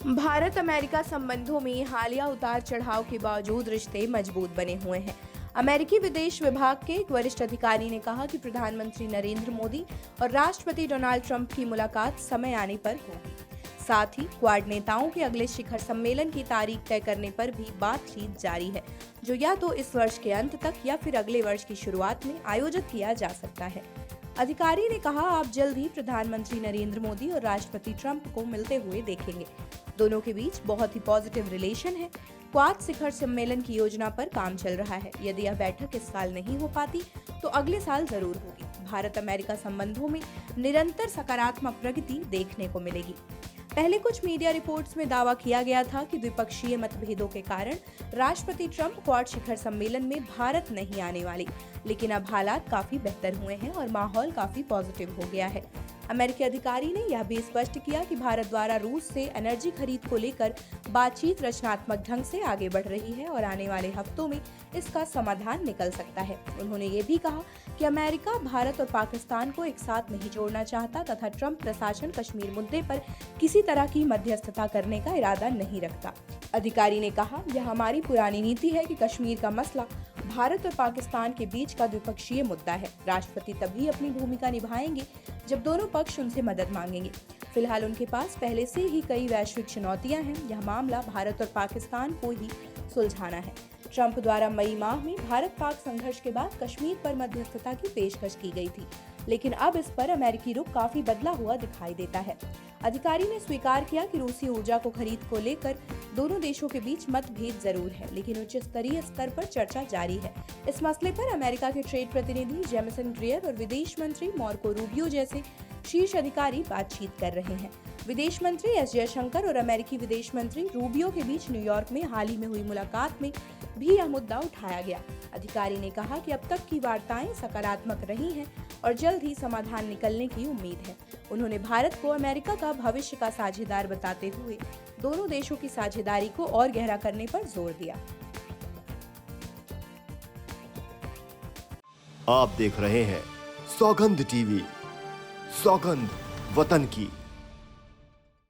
Bharat America संबंधों में हालिया उतार चढ़ाव के बावजूद रिश्ते मजबूत बने हुए हैं। अमेरिकी विदेश विभाग के एक वरिष्ठ अधिकारी ने कहा कि प्रधानमंत्री नरेंद्र मोदी और राष्ट्रपति डोनाल्ड ट्रंप की मुलाकात समय आने पर होगी। साथ ही क्वाड नेताओं के अगले शिखर सम्मेलन की तारीख तय करने पर भी बातचीत जारी है, जो या तो इस वर्ष के अंत तक या फिर अगले वर्ष की शुरुआत में आयोजित किया जा सकता है। अधिकारी ने कहा, आप जल्द ही प्रधानमंत्री नरेंद्र मोदी और राष्ट्रपति ट्रंप को मिलते हुए देखेंगे। दोनों के बीच बहुत ही पॉजिटिव रिलेशन है। क्वाड शिखर सम्मेलन की योजना पर काम चल रहा है। यदि यह बैठक इस साल नहीं हो पाती तो अगले साल जरूर होगी। भारत अमेरिका संबंधों में निरंतर सकारात्मक प्रगति देखने को मिलेगी। पहले कुछ मीडिया रिपोर्ट्स में दावा किया गया था कि द्विपक्षीय मतभेदों के कारण राष्ट्रपति ट्रंप क्वाड शिखर सम्मेलन में भारत नहीं आने वाले, लेकिन अब हालात काफी बेहतर हुए हैं और माहौल काफी पॉजिटिव हो गया है। अमेरिकी अधिकारी ने यह भी स्पष्ट किया कि भारत द्वारा रूस से एनर्जी खरीद को लेकर बातचीत रचनात्मक ढंग से आगे बढ़ रही है और आने वाले हफ्तों में इसका समाधान निकल सकता है। उन्होंने ये भी कहा कि अमेरिका भारत और पाकिस्तान को एक साथ नहीं जोड़ना चाहता तथा ट्रंप प्रशासन कश्मीर मुद्दे पर किसी तरह की मध्यस्थता करने का इरादा नहीं रखता। अधिकारी ने कहा, यह हमारी पुरानी नीति है कि कश्मीर का मसला भारत और पाकिस्तान के बीच का द्विपक्षीय मुद्दा है। राष्ट्रपति तभी अपनी भूमिका निभाएंगे जब दोनों पक्ष उनसे मदद मांगेंगे। फिलहाल उनके पास पहले से ही कई वैश्विक चुनौतियां हैं। यह मामला भारत और पाकिस्तान को ही सुलझाना है। ट्रंप द्वारा मई माह में भारत पाक संघर्ष के बाद कश्मीर पर मध्यस्थता की पेशकश की गई थी, लेकिन अब इस पर अमेरिकी रुख काफी बदला हुआ दिखाई देता है। अधिकारी ने स्वीकार किया कि रूसी ऊर्जा को खरीद को लेकर दोनों देशों के बीच मतभेद जरूर है, लेकिन उच्च स्तरीय स्तर पर चर्चा जारी है। इस मसले पर अमेरिका के ट्रेड प्रतिनिधि जेमिसन ग्रियर और विदेश मंत्री मार्को रूबियो जैसे शीर्ष अधिकारी बातचीत कर रहे हैं। विदेश मंत्री एस जयशंकर और अमेरिकी विदेश मंत्री रूबियो के बीच न्यूयॉर्क में हाल ही में हुई मुलाकात में भी यह मुद्दा उठाया गया। अधिकारी ने कहा कि अब तक की वार्ताएं सकारात्मक रही हैं और जल्द ही समाधान निकलने की उम्मीद है। उन्होंने भारत को अमेरिका का भविष्य का साझेदार बताते हुए दोनों देशों की साझेदारी को और गहरा करने पर जोर दिया। आप देख रहे हैं सौगंध टीवी, सौगंध वतन की।